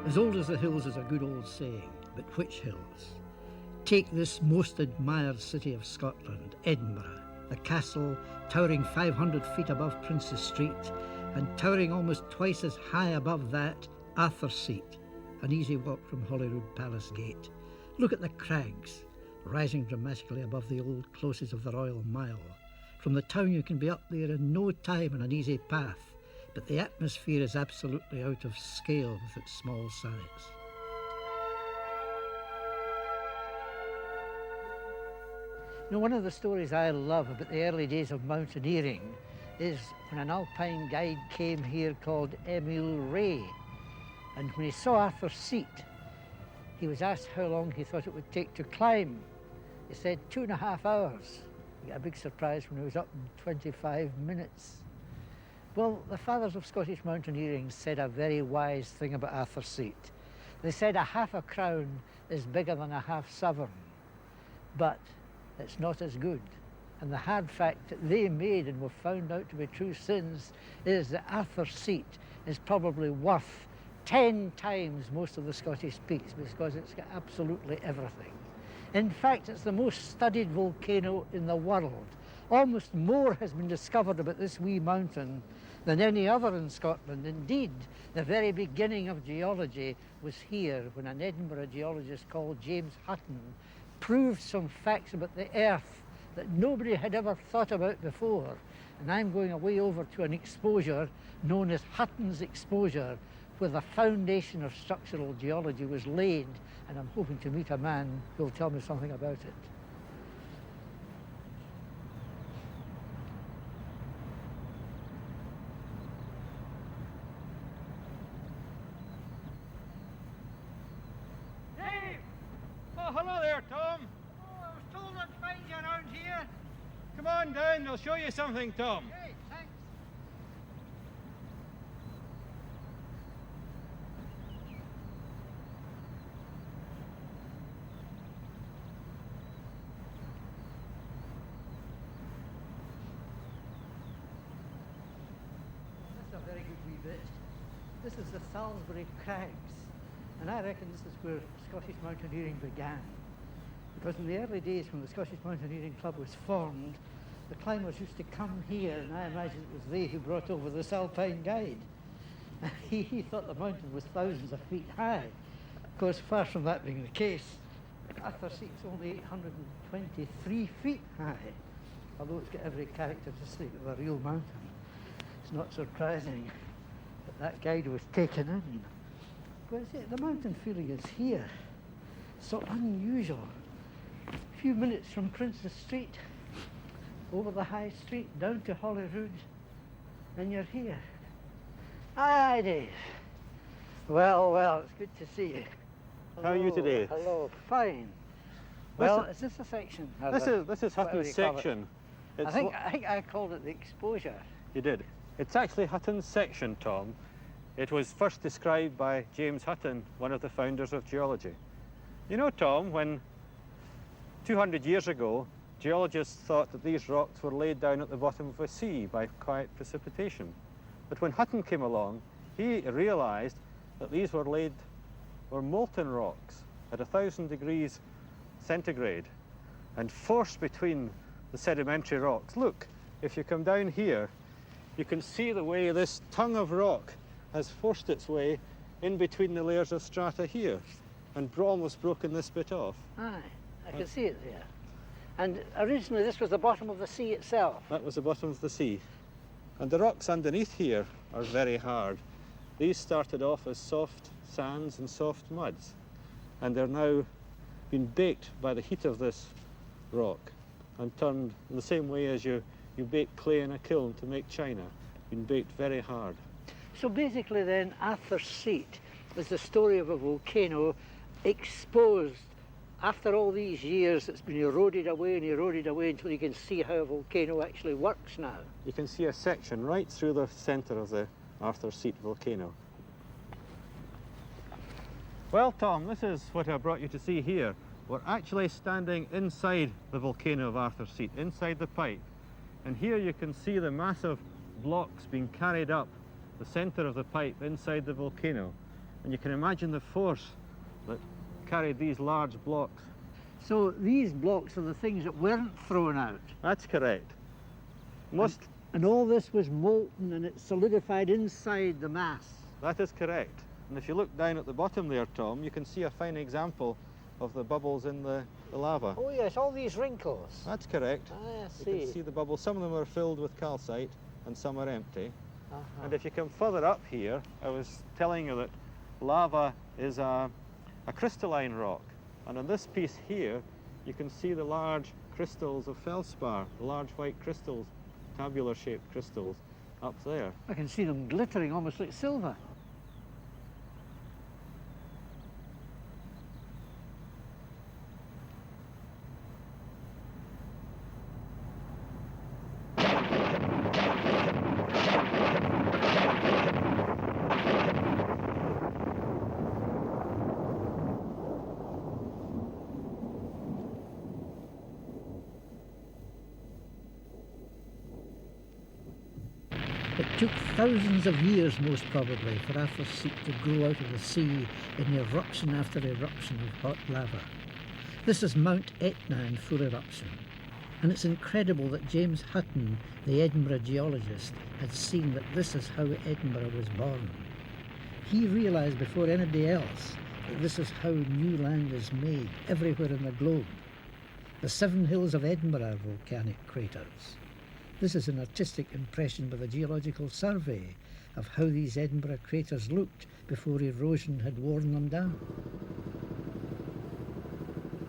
As old as the hills is a good old saying, but which hills? Take this most admired city of Scotland, Edinburgh, the castle towering 500 feet above Prince's Street, and towering almost twice as high above that, Huttons Seat, an easy walk from Holyrood Palace Gate. Look at the crags, rising dramatically above the old closes of the Royal Mile. From the town you can be up there in no time on an easy path, but the atmosphere is absolutely out of scale with its small size. You know, one of the stories I love about the early days of mountaineering is when an alpine guide came here called Emil Ray. And when he saw Huttons Seat, he was asked how long he thought it would take to climb. He said 2.5 hours. He got a big surprise when he was up in 25 minutes. Well, the fathers of Scottish mountaineering said a very wise thing about Huttons Seat. They said a half a crown is bigger than a half sovereign, but it's not as good. And the hard fact that they made and were found out to be true since is that Huttons Seat is probably worth 10 times most of the Scottish peaks because it's got absolutely everything. In fact, it's the most studied volcano in the world. Almost more has been discovered about this wee mountain than any other in Scotland. Indeed, the very beginning of geology was here when an Edinburgh geologist called James Hutton proved some facts about the Earth that nobody had ever thought about before. And I'm going away over to an exposure known as Hutton's Exposure, where the foundation of structural geology was laid, and I'm hoping to meet a man who'll tell me something about it. Dave! Oh, hello there, Tom. Oh, I was told I'd find you around here. Come on down, I'll show you something, Tom. Hey, thanks. That's a very good wee bit. This is the Salisbury Crags, and I reckon this is where Scottish mountaineering began. Because in the early days when the Scottish Mountaineering Club was formed, the climbers used to come here, and I imagine it was they who brought over this alpine guide. He thought the mountain was thousands of feet high. Of course, far from that being the case, Huttons Seat is only 823 feet high, although it's got every characteristic of a real mountain. It's not surprising that that guide was taken in. But the mountain feeling is here. So unusual. A few minutes from Prince's Street, over the High Street, down to Holyrood, and you're here. Hi, Dave. Well, it's good to see you. How are you today? Hello, fine. Well, is this a section? This is Huttons section. I think I called it the exposure. You did. It's actually Huttons section, Tom. It was first described by James Hutton, one of the founders of geology. You know, Tom, when 200 years ago, geologists thought that these rocks were laid down at the bottom of a sea by quiet precipitation. But when Hutton came along, he realized that these were molten rocks at 1,000 degrees centigrade and forced between the sedimentary rocks. Look, if you come down here, you can see the way this tongue of rock has forced its way in between the layers of strata here and almost broken this bit off. Aye, I can see it there. And originally this was the bottom of the sea itself. That was the bottom of the sea. And the rocks underneath here are very hard. These started off as soft sands and soft muds, and they're now been baked by the heat of this rock and turned in the same way as you bake clay in a kiln to make china, been baked very hard. So basically then, Huttons Seat is the story of a volcano exposed. After all these years, it's been eroded away until you can see how a volcano actually works now. You can see a section right through the centre of the Huttons Seat volcano. Well, Tom, this is what I brought you to see here. We're actually standing inside the volcano of Huttons Seat, inside the pipe. And here you can see the massive blocks being carried up the centre of the pipe inside the volcano. And you can imagine the force that carried these large blocks. So these blocks are the things that weren't thrown out. That's correct. Most. And all this was molten and it solidified inside the mass. That is correct. And if you look down at the bottom there, Tom, you can see a fine example of the bubbles in the lava. Oh yes, all these wrinkles. That's correct. I You see. can see the bubbles. Some of them are filled with calcite and some are empty. Uh-huh. And if you come further up here, I was telling you that lava is a crystalline rock. And on this piece here, you can see the large crystals of feldspar, the large white crystals, tabular-shaped crystals up there. I can see them glittering almost like silver. It took thousands of years, most probably, for Huttons Seat to grow out of the sea in eruption after eruption of hot lava. This is Mount Etna in full eruption, and it's incredible that James Hutton, the Edinburgh geologist, had seen that this is how Edinburgh was born. He realised before anybody else that this is how new land is made everywhere in the globe. The 7 hills of Edinburgh are volcanic craters. This is an artistic impression by the Geological Survey of how these Edinburgh craters looked before erosion had worn them down.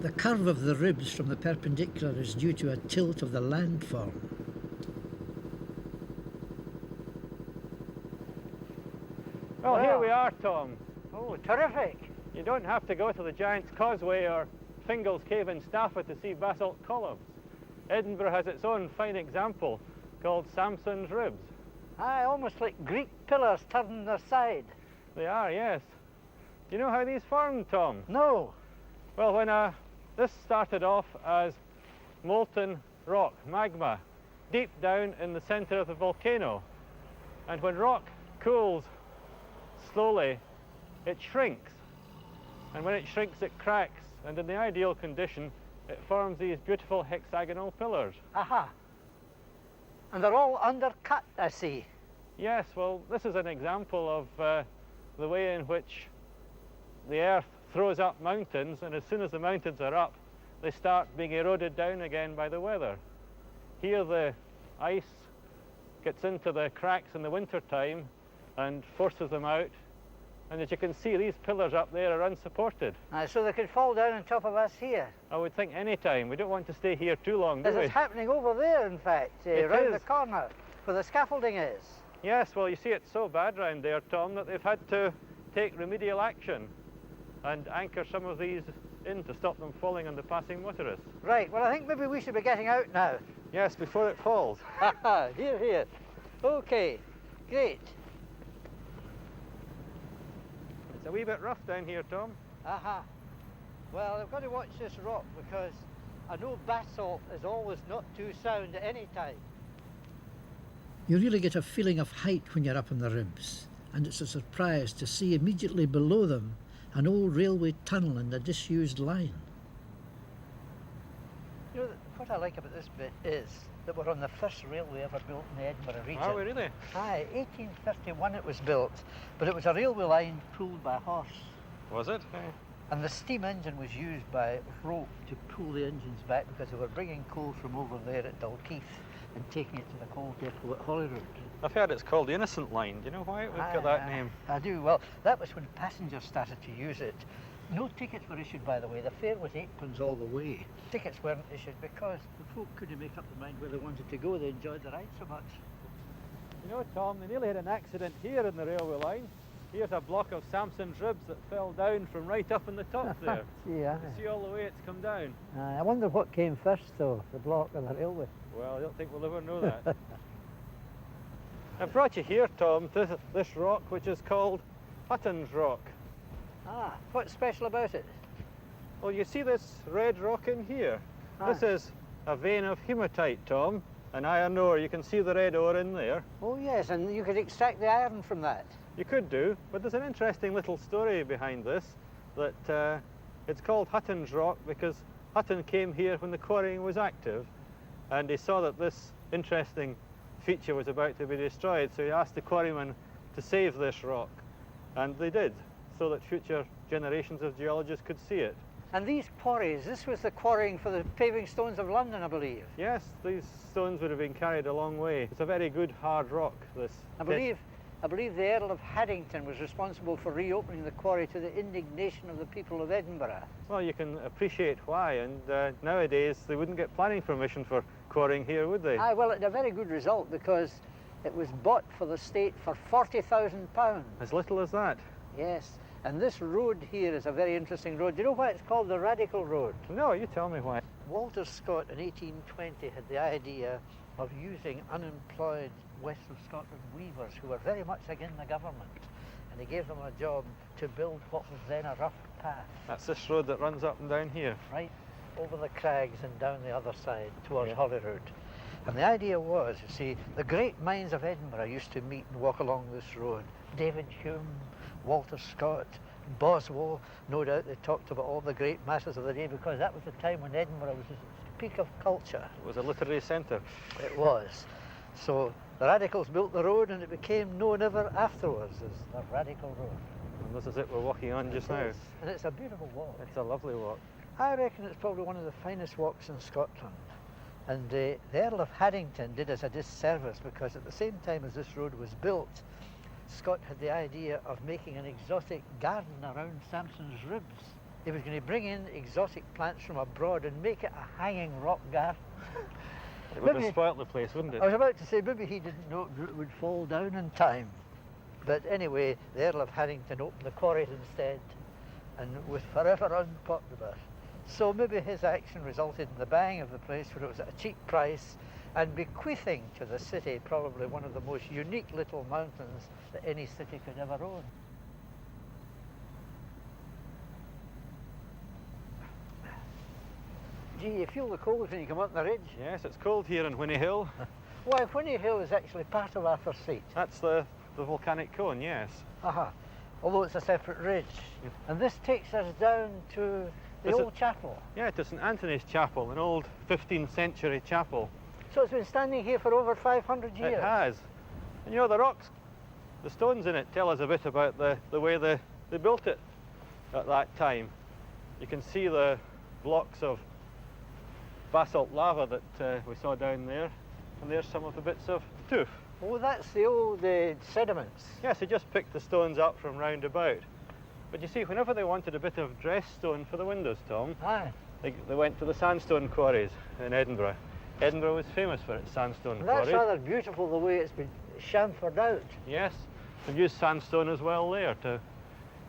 The curve of the ribs from the perpendicular is due to a tilt of the landform. Well, here we are, Tom. Oh, terrific. You don't have to go to the Giant's Causeway or Fingal's Cave in Stafford to see basalt columns. Edinburgh has its own fine example called Samson's ribs. Aye, almost like Greek pillars turning their side. They are, yes. Do you know how these formed, Tom? No. Well, when this started off as molten rock, magma, deep down in the centre of the volcano. And when rock cools slowly, it shrinks. And when it shrinks, it cracks. And in the ideal condition, it forms these beautiful hexagonal pillars. Aha. And they're all undercut, I see. Yes, well, this is an example of the way in which the earth throws up mountains, and as soon as the mountains are up, they start being eroded down again by the weather. Here the ice gets into the cracks in the winter time and forces them out. And as you can see, these pillars up there are unsupported. Aye, so they could fall down on top of us here. I would think any time. We don't want to stay here too long, do This we? is happening over there, in fact, It round is. the corner, where the scaffolding is. Yes, well, you see, it's so bad round there, Tom, that they've had to take remedial action and anchor some of these in to stop them falling on the passing motorists. Right, well, I think maybe we should be getting out now. Yes, before it falls. Here, here. Okay, great. It's a wee bit rough down here, Tom. Aha. Well, I've got to watch this rock because I know basalt is always not too sound at any time. You really get a feeling of height when you're up in the ribs, and it's a surprise to see immediately below them an old railway tunnel and a disused line. You know, what I like about this bit is that we're on the first railway ever built in the Edinburgh region. Are we really? Aye, 1851 it was built, but it was a railway line pulled by horse. Was it? And the steam engine was used by rope to pull the engines back because they were bringing coal from over there at Dalkeith and taking it to the coal depot at Holyrood. I've heard it's called the Innocent Line. Do you know why we've got that name? I do. Well, that was when passengers started to use it. No tickets were issued, by the way. The fare was 8 all the way. Tickets weren't issued because the folk couldn't make up their mind where they wanted to go. They enjoyed the ride so much. You know, Tom, they nearly had an accident here in the railway line. Here's a block of Samson's ribs that fell down from right up in the top there. Yeah. You see all the way it's come down. I wonder what came first, though, the block or the railway. Well, I don't think we'll ever know that. I brought you here, Tom, to this rock, which is called Huttons Rock. Ah, what's special about it? Well, you see this red rock in here? This is a vein of hematite, Tom, an iron ore. You can see the red ore in there. Oh yes, and you could extract the iron from that. You could do, but there's an interesting little story behind this, that it's called Huttons Rock because Hutton came here when the quarrying was active, and he saw that this interesting feature was about to be destroyed, so he asked the quarrymen to save this rock, and they did, so that future generations of geologists could see it. And these quarries, this was the quarrying for the paving stones of London, I believe. Yes, these stones would have been carried a long way. It's a very good hard rock, this. I believe the Earl of Haddington was responsible for reopening the quarry to the indignation of the people of Edinburgh. Well, you can appreciate why, and nowadays they wouldn't get planning permission for quarrying here, would they? Aye, well, it had a very good result because it was bought for the state for £40,000. As little as that? Yes, and this road here is a very interesting road. Do you know why it's called the Radical Road? No, you tell me why. Walter Scott in 1820 had the idea of using unemployed West of Scotland weavers who were very much against the government, and he gave them a job to build what was then a rough path. That's this road that runs up and down here. Right, over the crags and down the other side towards Yeah. Holyrood. And the idea was, you see, the great minds of Edinburgh used to meet and walk along this road. David Hume, Walter Scott, Boswell, no doubt they talked about all the great matters of the day because that was the time when Edinburgh was at its peak of culture. It was a literary centre. It was. So the Radicals built the road and it became known ever afterwards as the Radical Road. And this is it we're walking on just now. And it's a beautiful walk. It's a lovely walk. I reckon it's probably one of the finest walks in Scotland. And the Earl of Haddington did us a disservice because at the same time as this road was built, Scott had the idea of making an exotic garden around Samson's ribs. He was going to bring in exotic plants from abroad and make it a hanging rock garden. It would Maybe- have spoilt the place, wouldn't it? I was about to say maybe he didn't know it would fall down in time. But anyway, the Earl of Haddington opened the quarries instead and was forever unpopular. So maybe his action resulted in the buying of the place where it was at a cheap price and bequeathing to the city probably one of the most unique little mountains that any city could ever own. Gee, you feel the cold when you come up the ridge. Yes, it's cold here in Whinny Hill. Why, Whinny Hill is actually part of Huttons Seat. That's the volcanic cone, yes. Although it's a separate ridge. Yeah. And this takes us down to the Is it- old chapel. Yeah, to St Anthony's Chapel, an old 15th century chapel. So it's been standing here for over 500 years. It has. And you know, the rocks, the stones in it tell us a bit about the way they built it at that time. You can see the blocks of basalt lava that we saw down there, and there's some of the bits of tuff. Oh, that's the old sediments. Yes, they just picked the stones up from round about. But you see, whenever they wanted a bit of dress stone for the windows, Tom, Aye. they went to the sandstone quarries in Edinburgh. Edinburgh was famous for its sandstone And that's quarries. rather beautiful the way it's been chamfered out. Yes, they've used sandstone as well there to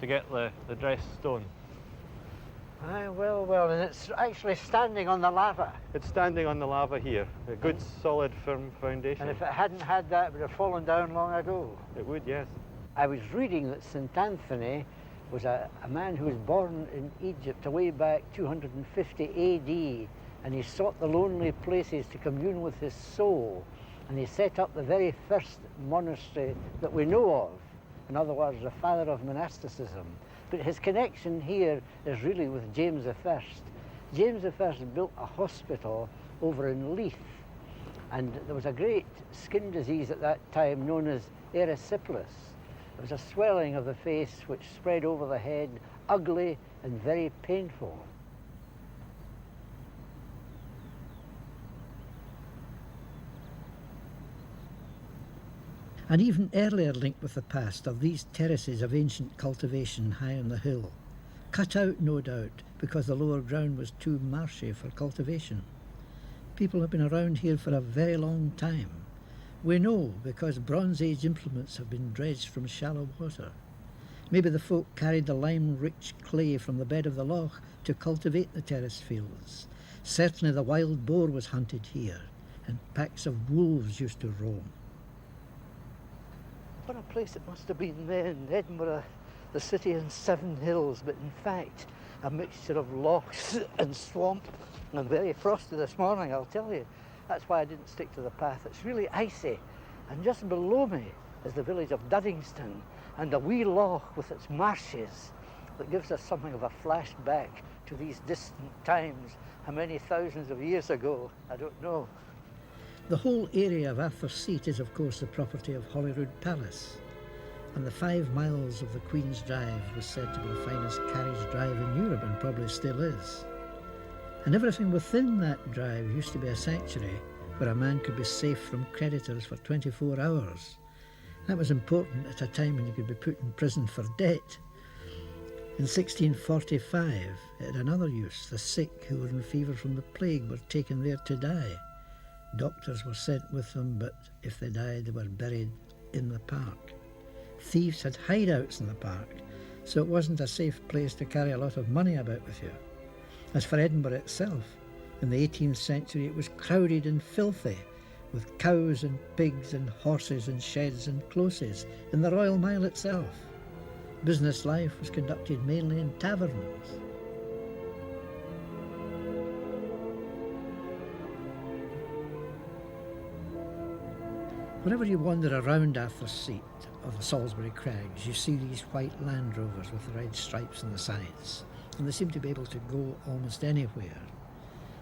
get the dress stone. Aye, well, and it's actually standing on the lava. It's standing on the lava here, a good solid firm foundation. And if it hadn't had that, it would have fallen down long ago. It would, yes. I was reading that St Anthony was a man who was born in Egypt way back 250 AD, and he sought the lonely places to commune with his soul, and he set up the very first monastery that we know of. In other words, the father of monasticism. But his connection here is really with James I. James I built a hospital over in Leith, and there was a great skin disease at that time known as erysipelas. It was a swelling of the face which spread over the head, ugly and very painful. An even earlier link with the past are these terraces of ancient cultivation high on the hill, cut out no doubt because the lower ground was too marshy for cultivation. People have been around here for a very long time. We know because Bronze Age implements have been dredged from shallow water. Maybe the folk carried the lime-rich clay from the bed of the loch to cultivate the terrace fields. Certainly the wild boar was hunted here, and packs of wolves used to roam. What a place it must have been then, Edinburgh, the city in 7 hills, but in fact a mixture of lochs and swamp, and very frosty this morning, I'll tell you. That's why I didn't stick to the path. It's really icy, and just below me is the village of Duddingston, and a wee loch with its marshes that gives us something of a flashback to these distant times. How many thousands of years ago, I don't know. The whole area of Huttons Seat is of course the property of Holyrood Palace, and the 5 miles of the Queen's Drive was said to be the finest carriage drive in Europe, and probably still is. And everything within that drive used to be a sanctuary where a man could be safe from creditors for 24 hours. That was important at a time when you could be put in prison for debt. In 1645, it had another use. The sick who were in fever from the plague were taken there to die. Doctors were sent with them, but if they died, they were buried in the park. Thieves had hideouts in the park, so it wasn't a safe place to carry a lot of money about with you. As for Edinburgh itself, in the 18th century it was crowded and filthy, with cows and pigs and horses and sheds and closes in the Royal Mile itself. Business life was conducted mainly in taverns. Whenever you wander around Huttons Seat or the Salisbury Crags, you see these white Land Rovers with the red stripes on the sides, and they seem to be able to go almost anywhere.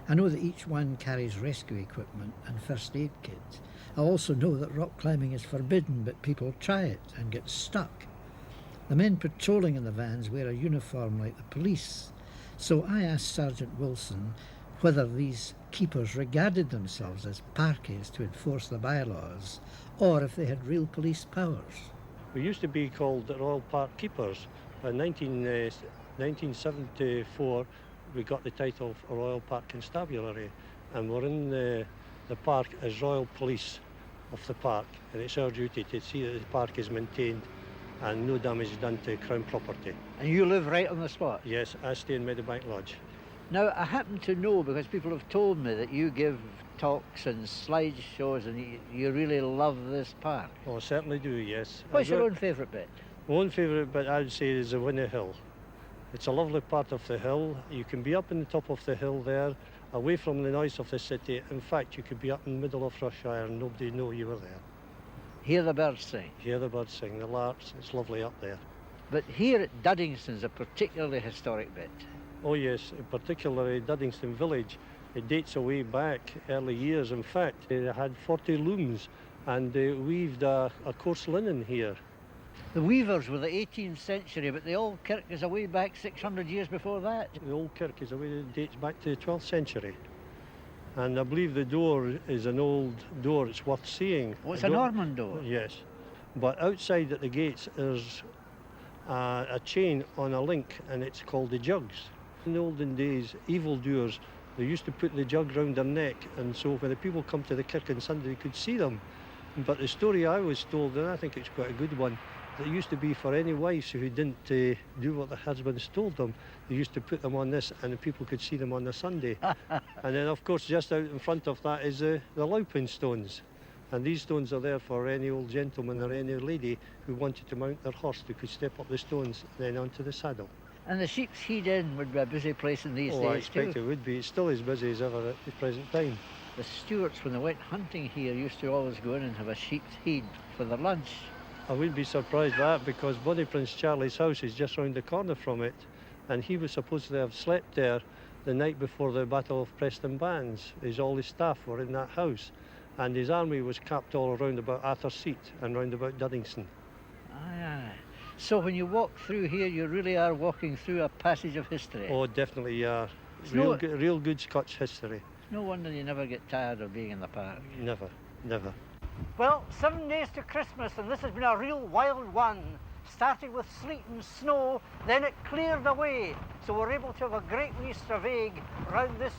I know that each one carries rescue equipment and first aid kits. I also know that rock climbing is forbidden, but people try it and get stuck. The men patrolling in the vans wear a uniform like the police, so I asked Sergeant Wilson whether these keepers regarded themselves as parquets to enforce the bylaws, or if they had real police powers. We used to be called the Royal Park Keepers. In 1974, we got the title of Royal Park Constabulary, and we're in the park as Royal Police of the park, and it's our duty to see that the park is maintained and no damage is done to Crown property. And you live right on the spot? Yes, I stay in Meadowbank Lodge. Now, I happen to know, because people have told me, that you give talks and slideshows and you really love this park. Oh, I certainly do, yes. What's your own favourite bit? My own favourite bit, I would say, is the Winner Hill. It's a lovely part of the hill. You can be up in the top of the hill there, away from the noise of the city. In fact, you could be up in the middle of Rushire and nobody know you were there. Hear the birds sing? Hear the birds sing, the larks, it's lovely up there. But here at Duddingston's a particularly historic bit. Oh yes, particularly Duddingston Village. It dates away back early years. In fact, they had 40 looms and they weaved a coarse linen here. The weavers were the 18th century, but the old kirk is away back 600 years before that. The old kirk is away, it dates back to the 12th century. And I believe the door is an old door, it's worth seeing. Oh, it's a Norman door? Yes. But outside at the gates there's a chain on a link, and it's called the jugs. In the olden days, evildoers, they used to put the jug round their neck, and so when the people come to the kirk on Sunday, they could see them. But the story I was told, and I think it's quite a good one, that it used to be for any wives who didn't do what their husbands told them, they used to put them on this, and the people could see them on the Sunday. And then, of course, just out in front of that is the louping stones. And these stones are there for any old gentleman or any lady who wanted to mount their horse, who could step up the stones and then onto the saddle. And the Sheep's Head Inn would be a busy place in these days, I expect too. it would be. It's still as busy as ever at the present time. The Stuarts, when they went hunting here, used to always go in and have a sheep's head for their lunch. I wouldn't be surprised at that, because Bonnie Prince Charlie's house is just round the corner from it, and he was supposed to have slept there the night before the Battle of Preston Bands. All his staff were in that house, and his army was camped all around about Huttons Seat and round about Duddingston. Aye, aye. So when you walk through here, you really are walking through a passage of history. Oh, definitely, yeah. It's Real good Scotch history. No wonder you never get tired of being in the park. Never, never. Well, 7 days to Christmas, and this has been a real wild one. Starting with sleet and snow, then it cleared away. So we're able to have a great wee stravaig around this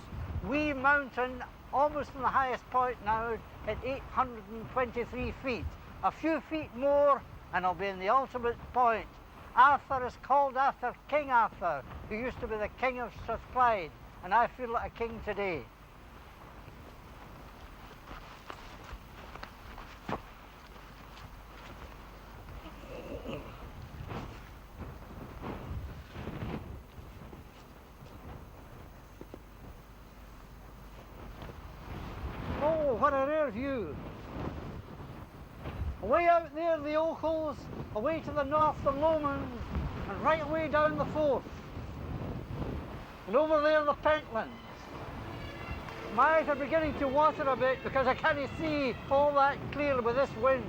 wee mountain, almost on the highest point now at 823 feet. A few feet more and I'll be in the ultimate point. Arthur is called after King Arthur, who used to be the King of Strathclyde, and I feel like a king today. Oh, what a rare view. I Away out there the Ochils, away to the north the Lomans, and right away down the Forth. And over there the Pentlands. My eyes are beginning to water a bit because I can't see all that clear with this wind.